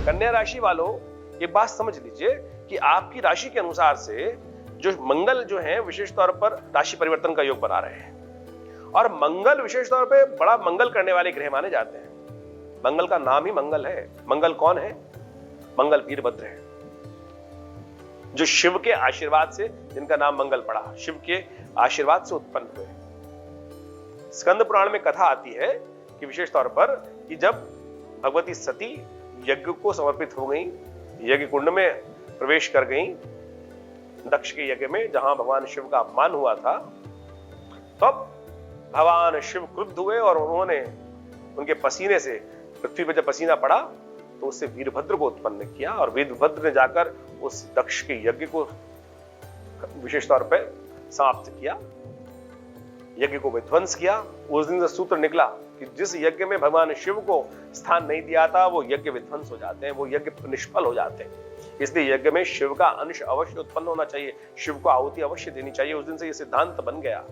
कन्या राशि वालों, ये बात समझ लीजिए कि आपकी राशि के अनुसार से जो मंगल जो है विशेष तौर पर राशि परिवर्तन का योग बना रहे हैं, और मंगल विशेष तौर पे बड़ा मंगल करने वाले ग्रह माने जाते हैं। मंगल का नाम ही मंगल है। मंगल कौन है? मंगल वीरभद्र है, जो शिव के आशीर्वाद से, जिनका नाम मंगल पड़ा, शिव के आशीर्वाद से उत्पन्न हुए। स्कंद पुराण में कथा आती है कि विशेष तौर पर कि जब भगवती सती यज्ञ को समर्पित हो गई, यज्ञ कुंड में प्रवेश कर गई, दक्ष के यज्ञ में जहां भगवान शिव का अपमान हुआ था, तब भगवान शिव क्रुद्ध हुए और उन्होंने उनके पसीने से, पृथ्वी पर जब पसीना पड़ा तो उससे वीरभद्र को उत्पन्न किया, और वीरभद्र ने जाकर उस दक्ष के यज्ञ को विशेष तौर पर समाप्त किया, यज्ञ को विध्वंस किया। उस दिन से सूत्र निकला कि जिस यज्ञ में भगवान शिव को स्थान नहीं दिया था वो यज्ञ विध्वंस हो जाते हैं, वो यज्ञ निष्फल हो जाते हैं। इसलिए यज्ञ में शिव का अंश अवश्य उत्पन्न होना चाहिए, शिव को आहुति अवश्य देनी चाहिए। उस दिन से ये सिद्धांत बन गया,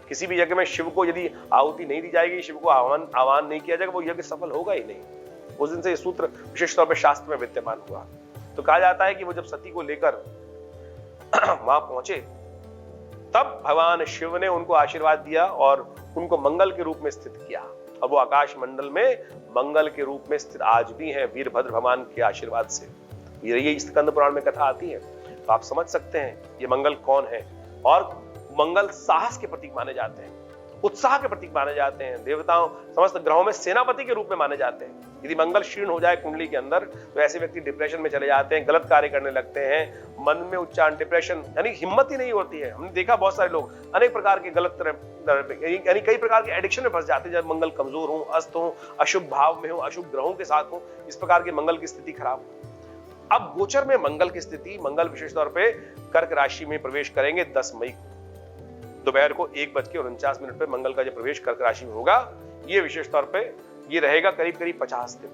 किसी भी यज्ञ में शिव को यदि आहुति नहीं दी जाएगी, शिव को आह्वान नहीं किया जाएगा, वो यज्ञ सफल होगा ही नहीं। उस दिन से ये सूत्र विशेष तौर पर शास्त्र में विद्यमान हुआ। तो कहा जाता है कि वो जब सती को लेकर वहां पहुंचे, तब भगवान शिव ने उनको आशीर्वाद दिया और उनको मंगल के रूप में स्थित किया, और वो आकाश मंडल में मंगल के रूप में स्थित आज भी हैं, वीरभद्र भगवान के आशीर्वाद से। ये स्कंद पुराण में कथा आती है, तो आप समझ सकते हैं ये मंगल कौन है। और मंगल साहस के प्रतीक माने जाते हैं, उत्साह के प्रतीक माने जाते हैं, देवताओं समस्त ग्रहों में सेनापति के रूप में माने जाते हैं। यदि मंगल क्षीण हो जाए कुंडली के अंदर तो ऐसे व्यक्ति डिप्रेशन में चले जाते हैं, गलत कार्य करने लगते हैं, मन में उच्चारण, डिप्रेशन, यानी हिम्मत ही नहीं होती है। हमने देखा बहुत सारे लोग अनेक प्रकार के गलत यानी कई प्रकार के एडिक्शन में फंस जाते हैं जब मंगल कमजोर हो, अस्त हो, अशुभ भाव में हो, अशुभ ग्रहों के साथ हो, इस प्रकार के मंगल की स्थिति खराब। अब गोचर में मंगल की स्थिति, मंगल विशेष तौर पर कर्क राशि में प्रवेश करेंगे 10 मई को दोपहर को 1:49 पे मंगल का जो प्रवेश कर्क राशि में होगा, ये विशेष तौर पे ये रहेगा करीब 50 दिन,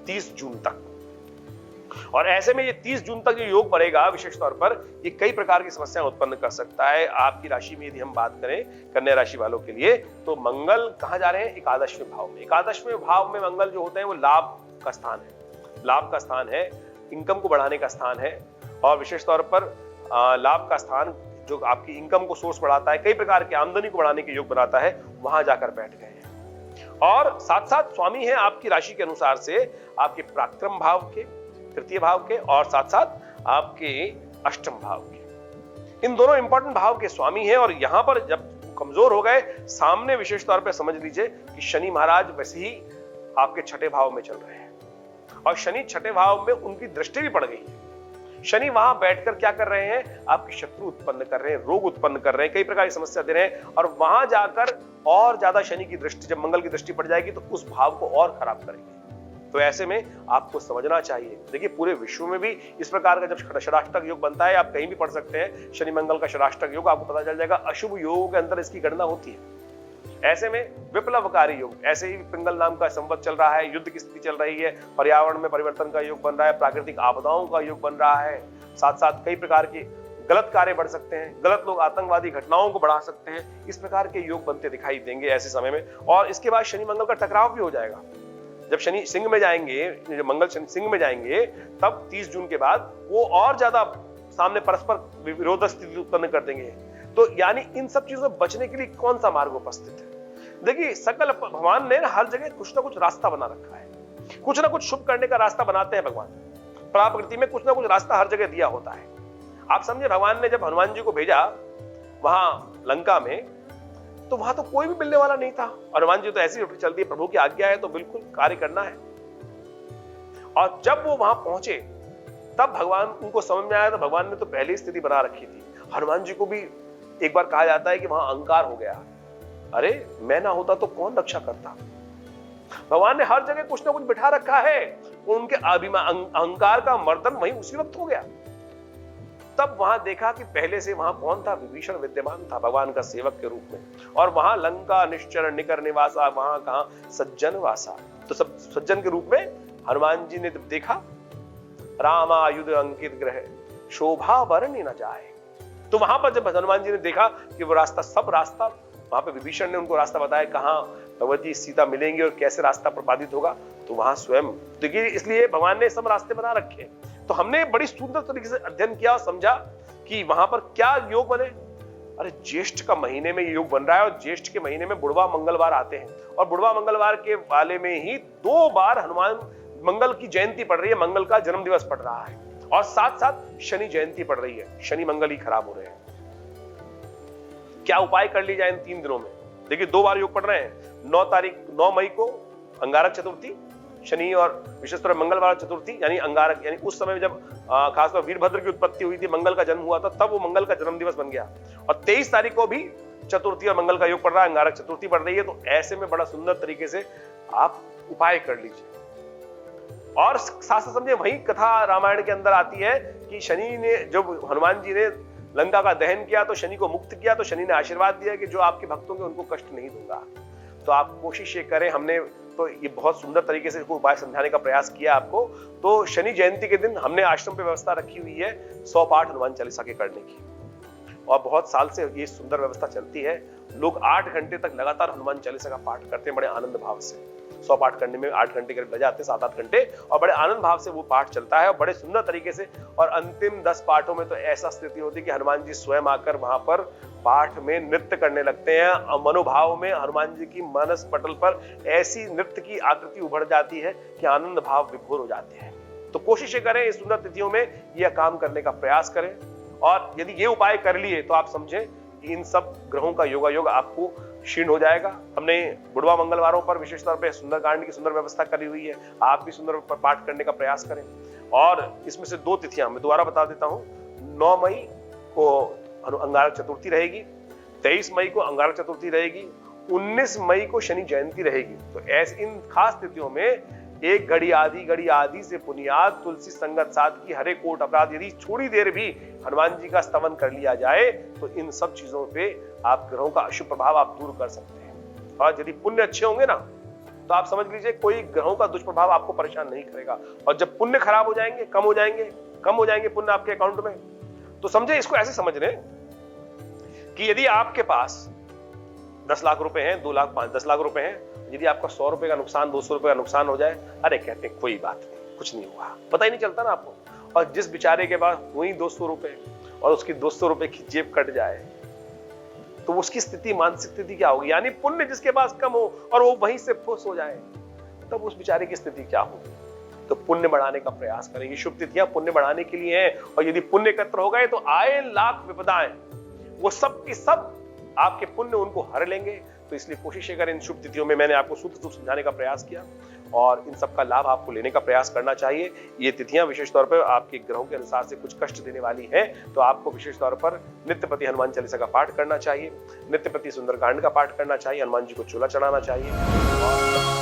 30 जून तक। और ऐसे में ये 30 जून तक जो योग पड़ेगा विशेष तौर पर, ये कई प्रकार की समस्याएं उत्पन्न कर सकता है। आपकी राशि में यदि हम बात करें कन्या राशि वालों के लिए, तो मंगल कहां जा रहे हैं? एकादशवें भाव में। एकादशवें भाव में मंगल जो होते हैं वो लाभ का स्थान है, लाभ का स्थान है, इनकम को बढ़ाने का स्थान है, और विशेष तौर पर लाभ का स्थान जो आपकी इनकम को सोर्स बढ़ाता है, कई प्रकार की आमदनी को बढ़ाने के योग बनाता है, वहां जाकर बैठ गए हैं। और साथ साथ स्वामी है आपकी राशि के अनुसार से आपके पराक्रम भाव के, तृतीय भाव के, और साथ साथ आपके अष्टम भाव के। इन दोनों इंपॉर्टेंट भाव के स्वामी है। और यहां पर जब कमजोर हो गए, सामने विशेष तौर पर समझ लीजिए कि शनि महाराज वैसे ही आपके छठे भाव में चल रहे हैं, और शनि छठे भाव में उनकी दृष्टि भी पड़ गई है। शनि वहां बैठकर क्या कर रहे हैं? आपके शत्रु उत्पन्न कर रहे हैं, रोग उत्पन्न कर रहे हैं, कई प्रकार की समस्या दे रहे हैं, और वहां जाकर और ज्यादा शनि की दृष्टि, जब मंगल की दृष्टि पड़ जाएगी तो उस भाव को और खराब करेंगे। तो ऐसे में आपको समझना चाहिए, देखिए पूरे विश्व में भी इस प्रकार का जब षडाष्टक योग बनता है, आप कहीं भी पढ़ सकते हैं शनि मंगल का षडाष्टक योग, आपको पता चल जाएगा अशुभ योगों के अंदर इसकी गणना होती है। ऐसे में विप्लवकारी योग, ऐसे ही पिंगल नाम का संवत चल रहा है, युद्ध की स्थिति चल रही है, पर्यावरण में परिवर्तन का योग बन रहा है, प्राकृतिक आपदाओं का योग बन रहा है, साथ साथ कई प्रकार के गलत कार्य बढ़ सकते हैं, गलत लोग आतंकवादी घटनाओं को बढ़ा सकते हैं, इस प्रकार के योग बनते दिखाई देंगे ऐसे समय में। और इसके बाद शनि मंगल का टकराव भी हो जाएगा। जब शनि सिंह में जाएंगे, जब मंगल शनि सिंह में जाएंगे, तब 30 जून के बाद वो और ज्यादा सामने परस्पर विरोध स्थिति उत्पन्न कर देंगे। तो यानी इन सब चीजों से बचने के लिए कौन सा मार्ग उपस्थित है? देखिए सकल भगवान ने हर जगह कुछ ना कुछ रास्ता बना रखा है, कुछ ना कुछ शुभ करने का रास्ता बनाते हैं भगवान। प्रकृति में कुछ ना कुछ रास्ता हर जगह दिया होता है। आप समझे, भगवान ने जब हनुमान जी को भेजा वहां लंका में, तो वहां तो कोई भी मिलने वाला नहीं था। हनुमान जी तो ऐसी चलती है, प्रभु की आज्ञा है तो बिल्कुल कार्य करना है। और जब वो वहां पहुंचे तब भगवान उनको समझ में आया, तो भगवान ने तो पहले स्थिति बना रखी थी। हनुमान जी को भी एक बार कहा जाता है कि वहां अहंकार हो गया, अरे मैं ना होता तो कौन रक्षा करता। भगवान ने हर जगह कुछ ना कुछ बिठा रखा है, उनके अहंकार का मर्दन वहीं उसी वक्त हो गया। तब वहां देखा कि पहले से वहां कौन था? विभीषण विद्यमान था भगवान का सेवक के रूप में। और वहां लंका निश्चर निकर निवासा, वहां कहा सज्जन वासा। तो सब सज्जन के रूप में हनुमान जी ने देखा, रामायुध अंकित ग्रह शोभा वर्णि न जाए। तो वहां पर जब हनुमान जी ने देखा कि वो रास्ता, सब रास्ता वहां पे विभीषण ने उनको रास्ता बताया कहाँ भगवती सीता मिलेंगे और कैसे रास्ता प्रपादित होगा, तो वहां स्वयं देखिए, इसलिए भगवान ने सब रास्ते बना रखे। तो हमने बड़ी सुंदर तरीके से अध्ययन किया और समझा कि वहां पर क्या योग बने। अरे ज्येष्ठ का महीने में योग बन रहा है और ज्येष्ठ के महीने में बुढ़वा मंगलवार आते हैं और बुढ़वा मंगलवार के वाले में ही 2 बार हनुमान मंगल की जयंती पड़ रही है, मंगल का जन्म दिवस पड़ रहा है और साथ साथ शनि जयंती पड़ रही है, शनि मंगल ही खराब हो रहे हैं। क्या उपाय कर ली जाए इन 3 दिनों में? देखिए 2 बार योग पड़ रहे हैं। 9 मई को अंगारक चतुर्थी, शनि और विशेषतौर मंगलवार चतुर्थी यानी अंगारक, यानी उस समय जब खासकर वीरभद्र की उत्पत्ति हुई थी, मंगल का जन्म हुआ था, तब वो मंगल का जन्म दिवस बन गया। और 23 तारीख को भी चतुर्थी और मंगल का योग पड़ रहा है, अंगारक चतुर्थी पड़ रही है। तो ऐसे में बड़ा सुंदर तरीके से आप उपाय कर लीजिए। और शास्त्र समझे वही कथा रामायण के अंदर आती है कि शनि ने, जब हनुमान जी ने लंका का दहन किया तो शनि को मुक्त किया, तो शनि ने आशीर्वाद दिया कि जो आपके भक्त होंगे उनको कष्ट नहीं दूंगा। तो आप कोशिश ये करें, हमने तो ये बहुत सुंदर तरीके से उपाय समझाने का प्रयास किया आपको। तो शनि जयंती के दिन हमने आश्रम पे व्यवस्था रखी हुई है 100 पाठ हनुमान चालीसा के करने की, और बहुत साल से ये सुंदर व्यवस्था चलती है। लोग 8 घंटे तक लगातार हनुमान चालीसा का पाठ करते हैं बड़े आनंद भाव से। 100 पाठ करने में 8 घंटे करीब लग जाते हैं, 7-8 घंटे, और बड़े आनंद भाव से वो पाठ चलता है और बड़े सुंदर तरीके से। और अंतिम 10 पाठों में तो ऐसा स्थिति होती है कि हनुमान जी स्वयं आकर वहां पर पाठ में नृत्य करने लगते हैं। मनोभाव में हनुमान जी की मानस पटल पर ऐसी नृत्य की आकृति उभर जाती है कि आनंद भाव विभोर हो जाते हैं। तो कोशिश करें इस सुंदर तिथियों में यह काम करने का प्रयास करें। और यदि ये उपाय कर लिए तो आप समझें कि इन सब ग्रहों का योगायोग आपको क्षीण हो जाएगा। हमने बुढ़वा मंगलवारों पर विशेष तौर पर सुंदरकांड की सुंदर व्यवस्था करी हुई है, आप भी सुंदर पाठ करने का प्रयास करें। और इसमें से 2 तिथियां मैं दोबारा बता देता हूं। 9 मई को अंगारक चतुर्थी रहेगी, 23 मई को अंगारक चतुर्थी रहेगी, 19 मई को शनि जयंती रहेगी। तो ऐसे इन खास तिथियों में एक घड़ी आदि से पुनियाद तुलसी संगत साथ की हरे कोट अपराध, यदि थोड़ी देर भी हनुमान जी का स्तवन कर लिया जाए तो इन सब चीजों पे आप ग्रहों का अशुभ प्रभाव आप दूर कर सकते हैं। और यदि पुण्य अच्छे होंगे ना, तो आप समझ लीजिए कोई ग्रहों का दुष्प्रभाव आपको परेशान नहीं करेगा। और जब पुण्य खराब हो जाएंगे, कम हो जाएंगे पुण्य आपके अकाउंट में, तो समझे, इसको ऐसे समझ रहे कि यदि आपके पास 10 लाख रुपए हैं, 2 लाख 10 लाख रुपए हैं, यदि आपका 100 रुपए का नुकसान, 200 रुपए का नुकसान हो जाए, अरे कहते हैं कोई बात नहीं, कुछ नहीं हुआ, पता ही नहीं चलता ना आपको। और जिस बेचारे के पास वही 200 रुपए और उसकी 200 रुपए की जेब कट जाए, तो उसकी स्थिति, मानसिक स्थिति क्या होगी? यानी पुण्य जिसके पास कम हो और वो वहीं से फुस हो जाए, तब उस बेचारे की स्थिति क्या होगी? तो पुण्य बढ़ाने का प्रयास करेंगे। शुभ तिथियां पुण्य बढ़ाने के लिए हैं, और यदि पुण्य एकत्र हो गए तो आए लाख विपदाएं, वो सब की सब आपके पुण्य उनको हर लेंगे। तो इसलिए कोशिश करें इन शुभ तिथियों में, मैंने आपको सूत्र समझाने का प्रयास किया और इन सब का लाभ आपको लेने का प्रयास करना चाहिए। ये तिथियां विशेष तौर पर आपके ग्रहों के अनुसार से कुछ कष्ट देने वाली हैं, तो आपको विशेष तौर पर नित्यपति हनुमान चालीसा का पाठ करना चाहिए, नित्यपति सुंदरकांड का पाठ करना चाहिए, हनुमान जी को चूल्हा चढ़ाना चाहिए।